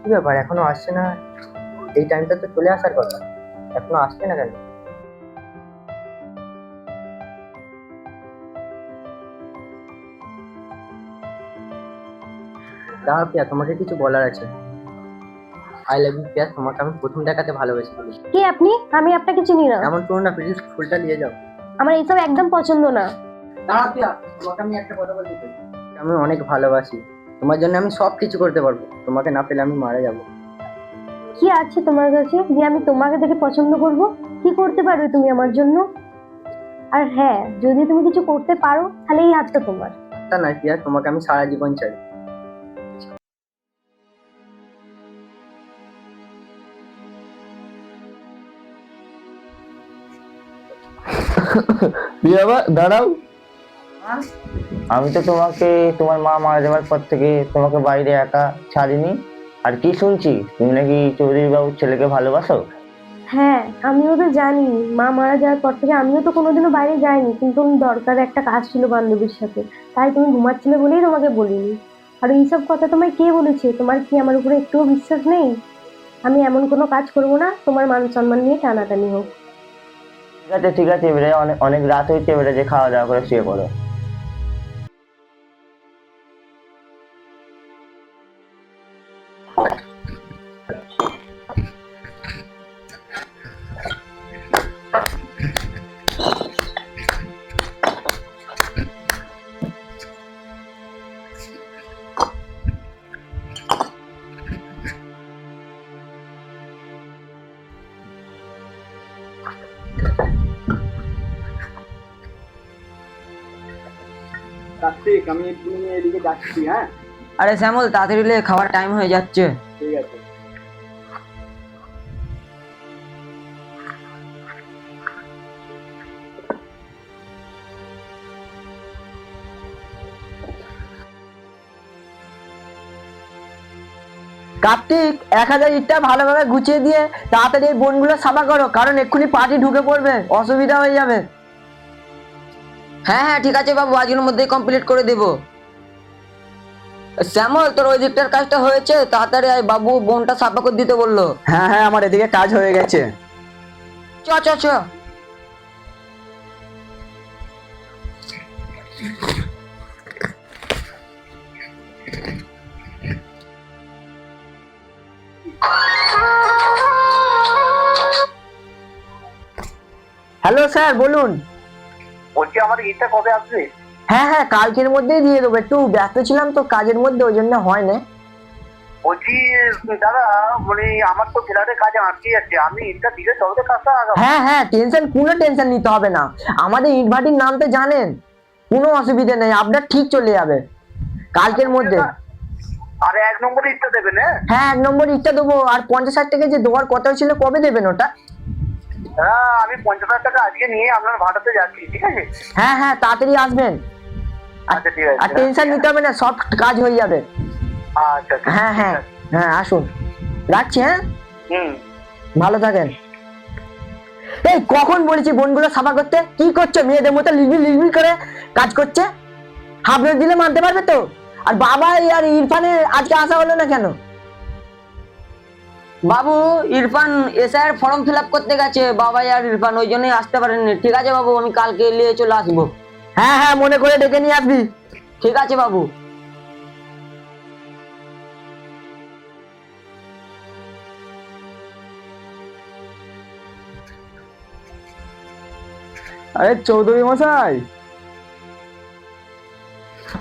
কি ব্যাপার এখনো আসছে না? এই টাইমটা তো চলে আসার কথা, এখনো আসছে না কেন? দাঁড়াও প্রিয়া, তোমাকে কিছু বলার আছে। আই লাভ ইউ প্রিয়া, তোমাকে আমি প্রথম দেখাতে ভালোবেসে ফেলেছি। কে আপনি? আমি আপনাকে চিনি না। এমন করো না প্লিজ, ফুলটা নিয়ে যাও। আমার এইসব একদম পছন্দ না। দাঁড়াও প্রিয়া, তোমাকে আমি একটা কথা বলতে চাই। আমি অনেক ভালোবাসি, তোমার জন্য আমি সব কিছু করতে পারবো, তোমাকে না পেলে আমি মারা যাবো। কি আছে তোমার কাছে যে আমি তোমাকে দেখে পছন্দ করব? কি করতে পারবে তুমি আমার জন্য? আর হ্যাঁ, যদি তুমি কিছু করতে পারো তাহলে এই হাতটা তোমার। তা না প্রিয়া, তোমাকে আমি সারা জীবন চাই। প্রিয়া দাঁড়াও। আমি তো তোমাকে তোমার মা মারা যাওয়ার পর থেকে তোমাকে বাইরে একা ছাড়িনি। আর কি শুনছি, তুমি নাকি চৌধুরী বাবুর ছেলেকে ভালোবাসো? হ্যাঁ, আমিও তো জানি। মা মারা যাওয়ার পর থেকে আমিও তো কোনোদিনও বাইরে যাইনি, কিন্তু দরকার একটা কাজ ছিল বান্ধবীর সাথে, তাই তুমি ঘুমাচ্ছিলে বলেই তোমাকে বলিনি। আর এইসব কথা তোমায় কে বলেছে? তোমার কি আমার উপরে একটুও বিশ্বাস নেই? আমি এমন কোনো কাজ করবো না তোমার মান সম্মান নিয়ে টানাটানি হোক। ঠিক আছে ঠিক আছে, এবারে অনেক অনেক রাত হয়েছে, এবারে যে খাওয়া দাওয়া করে শুয়ে পড়ো। কার্তিক, আমি একটু এদিকে যাচ্ছি। হ্যাঁ আরে শ্যামল, তাড়াতাড়ি লে, খাওয়ার টাইম হয়ে যাচ্ছে। ঠিক আছে। কার্তিক, 1000 ইটটা ভালোভাবে গুছিয়ে দিয়ে তাড়াতাড়ি এই বোনগুলো সাফা করো, কারণ এক্ষুনি পার্টি ঢুকে পড়বে, অসুবিধা হয়ে যাবে। হ্যাঁ হ্যাঁ ঠিক আছে বাবু, আজকের মধ্যেই কমপ্লিট করে দেব। শ্যামল, তোর ওই দিকটার কাজটা হয়েছে, তাড়াতাড়ি আয়, বাবু বোনটা সাফা করে দিতে বললো। হ্যাঁ হ্যাঁ, আমার এদিকে কাজ হয়ে গেছে। চ চ চ। হ্যালো স্যার, বলুন। বলছি আমার ইটটা কবে আসবে? হ্যাঁ হ্যাঁ, কালকের মধ্যেই দিয়ে দেবো, একটু ব্যস্ত ছিলাম তো কাজের মধ্যে, ওই জন্য হয় না। বলছি দাদা, মানে আমার তো ফ্ল্যাটের কাজে আটকে যাচ্ছে, আমি ইটটা দিলে তবে তো কাজটা আগাবো। হ্যাঁ হ্যাঁ, কোনো টেনশন নিতে হবে না, আমাদের ইট ভাটির নাম তো জানেন, কোনো অসুবিধা নেই, আপনার ঠিক চলে যাবে কালকের মধ্যে। আর 1 নম্বর ইটটা দেবেন? হ্যাঁ, 1 নম্বর ইটটা দেবো। আর 50,000 টাকা যে দেওয়ার কথা ছিল, কবে দেবেন ওটা? হ্যাঁ, আমি 50,000 টাকা আজকে নিয়ে আপনার ভাড়াতে যাচ্ছি, ঠিক আছে? হ্যাঁ হ্যাঁ, তাড়াতাড়ি আসবেন। আচ্ছা ঠিক আছে। আর টেনশন নিতে হবে না, সব কাজ হয়ে যাবে। আচ্ছা হ্যাঁ হ্যাঁ হ্যাঁ, আসুন, রাখছি। হ্যাঁ, হুম। ভালো থাকেন। এই কখন বলেছি বোনগুলো সাফা করতে, কি করছো? মেয়েদের মতো লিলবিল করে কাজ করছে, হাফ ডোজ দিলে মানতে পারবে তো? আর বাবা আর ইরফানের আজকে আসা হলো না কেন? বাবু, ইরফান এসআইয়ের ফর্ম ফিল আপ করতে গেছে, বাবা আর ইরফান ওই জন্যই আসতে পারেননি। ঠিক আছে বাবু, আমি কালকে নিয়ে চলে আসবো। হ্যাঁ হ্যাঁ, মনে করে ডেকে নিয়ে আসবি। ঠিক আছে বাবু। আরে চৌধুরী মশাই,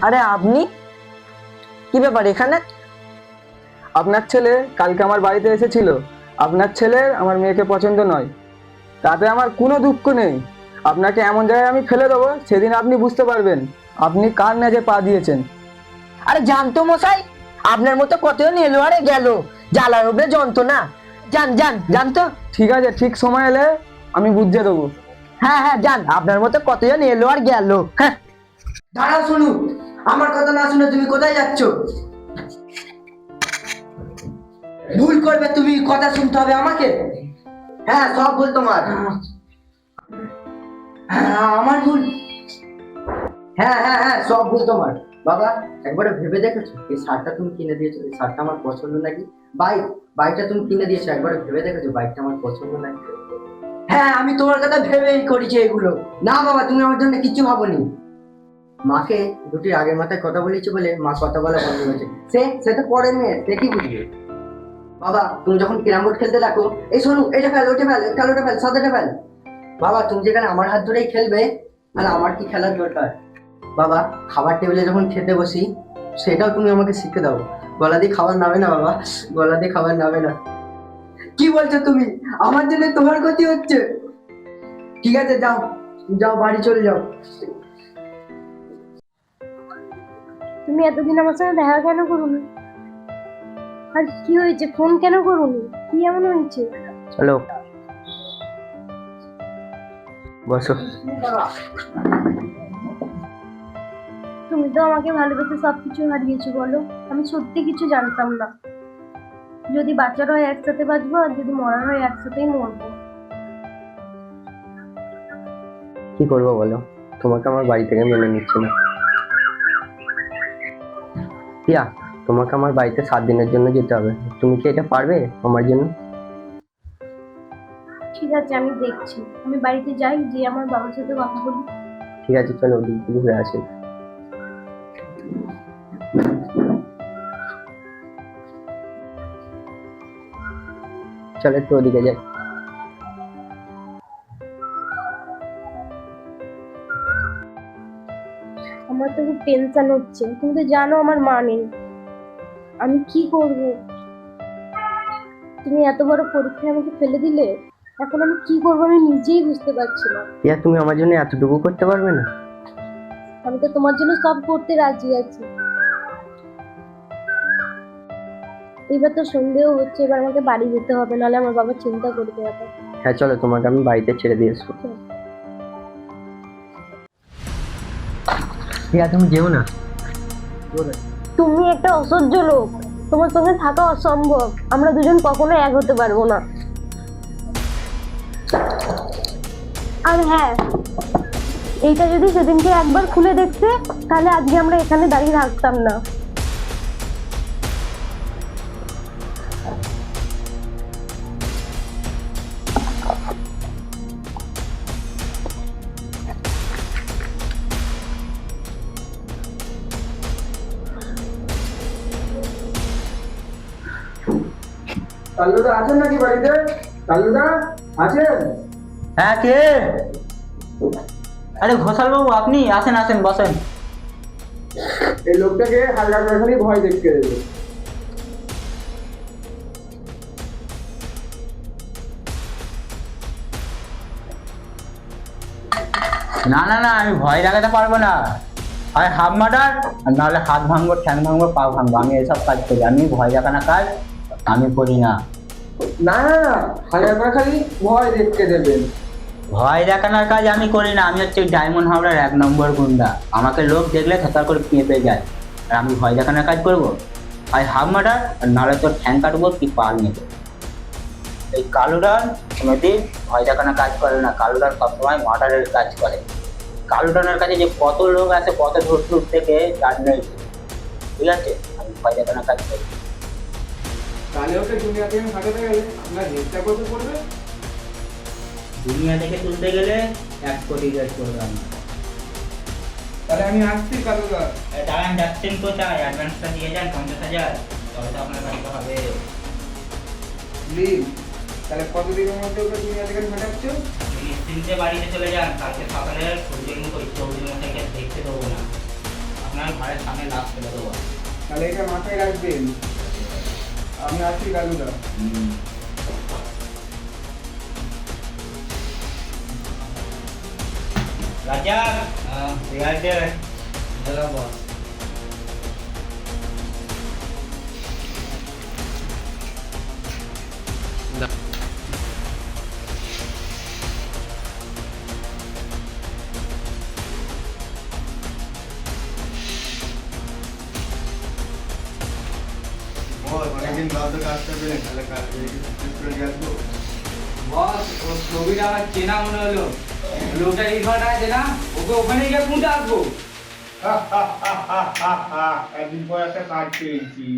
আরে আপনি, কি ব্যাপার এখানে? আপনার ছেলে কালকে আমার বাড়িতে এসেছিল। আপনার ছেলের আমার মেয়েকে পছন্দ নয়, তাতে আমার কোনো দুঃখ নেই। আপনাকে এমন জায়গায় আমি ফেলে দেবো, সেদিন আপনি বুঝতে পারবেন আপনি কার নেজে পা দিয়েছেন। আরে জানতো মশাই, আপনার মতো কতজন এলো আরে গেল, জ্বালার উপরে যন্ত্রণা। যান যান, জানতো। ঠিক আছে, ঠিক সময় এলে আমি বুঝিয়ে দেবো। হ্যাঁ হ্যাঁ, যান, আপনার মতো কতজন এলো আর গেল। হ্যাঁ, দাঁড়াও, শুনু, আমার কথা না শুনে তুমি কোথায় যাচ্ছ? ভুল করবে তুমি, কথা শুনতে হবে আমাকে। হ্যাঁ, সব ভুল তোমার। হ্যাঁ, আমার ভুল। হ্যাঁ হ্যাঁ হ্যাঁ, সব ভুল তোমার। বাবা একবার ভেবে দেখেছো এই শার্টটা তুমি কিনে দিয়েছো, এই শার্টটা আমার পছন্দ নাকি? বাইকটা তুমি কিনে দিয়েছো, একবার ভেবে দেখেছো বাইকটা আমার পছন্দ নাকি? হ্যাঁ, আমি তোমার কথা ভেবেই করেছি এগুলো। না বাবা, তুমি আমার জন্য কিছু ভাবোনি। মাকে দুটি আগের মাথায় কথা বলেছি বলে মা কথা বলা বন্ধ হয়েছে। সে তো পরের মেয়ে, সে কি বুঝবে? বাবা তুমি যখন ক্যারাম বোর্ড খেলতে ডাকো, এই শোনো এটা ফেল, ওটা ফেল, কালোটা ফেল, সাদাটা ফেল। বাবা তুমি যেখানে আমার হাত ধরেই খেলবে, আর আমার কি খেলার দরকার? বাবা খাবার টেবিলে যখন খেতে বসি, সেটাও তুমি আমাকে শিখে দাও। গলা দিয়ে খাবার নাবে না বাবা, গলা দিয়ে খাবার নাবে না। কি বলছো তুমি? আমার জন্য তোমার ক্ষতি হচ্ছে। ঠিক আছে, যাও যাও, বাড়ি চলে যাও। তুমি এতদিন আমার সঙ্গে দেখা কেন করুনি? আর কি হয়েছে, ফোন কেন করুনি? কি এমন হয়েছে? চলো বসো। তুমি তো আমাকে ভালোবেসে সবকিছু হারিয়েছো, বলো। আমি সত্যি কিছু জানতাম না। যদি বাচ্চার হয় একসাথে বাঁচবো, আর যদি মরার হয় একসাথেই মরবো। কি করবো বলো, তোমাকে আমার বাড়ি থেকে মেনে নিচ্ছে না। প্রিয়া, তোমাকে আমার বাড়িতে 7 দিনের জন্য যেতে হবে। তুমি কি এটা পারবে আমার জন্য? ঠিক আছে, আমি দেখছি। আমি বাড়িতে যাই, যে আমার বাবার সাথে কথা বলি। ঠিক আছে, চলো ওদিক থেকে ঘুরে আসি। চলো একটু ওদিকে যাই। আমার তো খুব টেনশন হচ্ছে। তুমি তো জানো আমার মা নেই, আমি কি করব? তুমি এত বড় পরীক্ষায় আমাকে ফেলে দিলে। এখন আমি কি করবো আমি নিজেই বুঝতে পারছি না। প্রিয়া, তুমি আমার জন্য এতটুকু করতে পারবে না? আমি তো তোমার জন্য সব করতে রাজি আছি। এবার তো সন্দেহ হচ্ছে, এবার আমাকে বাড়ি যেতে হবে, নাহলে আমার বাবা চিন্তা করবে ব্যাপার। হ্যাঁ চলো, তোমাকে আমি বাড়িতে ছেড়ে দিয়ে আসবো। প্রিয়া তুমি যেও না। তুমি একটা অসহ্য লোক, তোমার সঙ্গে থাকা অসম্ভব। আমরা দুজন কখনো এক হতে পারবো না। আর হ্যাঁ, এইটা যদি সেদিনকে একবার খুলে দেখতে, তাহলে আজকে আমরা এখানে দাঁড়িয়ে থাকতাম না। কাল্লুদা আছেন নাকি বাড়িতে? কাল্লুদা আছেন? হ্যাঁ, কে? আরে ঘোষাল বাবু, আপনি আসেন আসেন, বসেন। এই লোকটাকে হালকা করে খালি ভয় দেখতে দেবে। না না না, আমি ভয় দেখাতে পারবো না। হয় হাফ মার্ডার, আর নাহলে হাত ভাঙবো, ঠ্যাং ভাঙবো, পা ভাঙবো। আমি এসব কাজ করি, আমি ভয় দেখানো কাজ আমি করি না। না না না, হালকা করে খালি ভয় দেখতে দেবেন। ভয় দেখানোর কাজ আমি করি না। আমি হচ্ছে ডায়মন্ড হাওড়ার 1 নম্বর গুন্ডা। আমাকে লোক দেখলে থেতার করে পেঁপে যায়। আর আমি ভয় দেখানোর কাজ করবো? হয় হাফ মার্ডার, আর নাহলে তোর ঠ্যাং কাটবো কি পা নেবো। এই কালুডান কোনোদিন ভয় দেখানোর কাজ করে না। কালুডান সবসময় মার্ডারের কাজ করে। কালুডানের কাছে যে কত লোক আছে, কত দূর দূর থেকে, তার নেই। ঠিক আছে, আমি ভয় দেখানোর কাজ করি। তাহলে ওকে দুনিয়া থেকে হাঁটাতে গেলে আপনার রেটটা কত পড়বে? দুনিয়া থেকে তুলতে গেলে 1 কোটি রেট করবে। আমি তাহলে আমি আসছি কাল্লুদা। দাঁড়ান, যাচ্ছেন কোথায়? অ্যাডভান্সটা দিয়ে যান 50,000, তবে তো আপনার বাড়িতে হবে। প্লিজ, তাহলে কতদিনের মধ্যে ওকে দুনিয়া থেকে হাঁটাচ্ছ? নিশ্চিন্তে বাড়িতে চলে যান। কালকে সকালে সূর্যের মুখ ওই চৌধুরী মশাইকে দেখতে দেবো না। আপনার ঘরের সামনে লাশ ফেলে দেবো। তাহলে এটা মাথায় রাখবেন। আমি আসছি কাল্লুদা। রাজা, ঠিক আছে, চলো বস। অনেকদিন বাদে কাজটা পেলেন, তাহলে কাজ করে আসবো। বস, ও ছবিটা আমার চেনা মনে হলো। লোকটা এই ঘরটা আছে না, ওকে ওখানে গিয়ে পুঁতে আসবো। একদিন পর একটা কাজ পেয়েছি।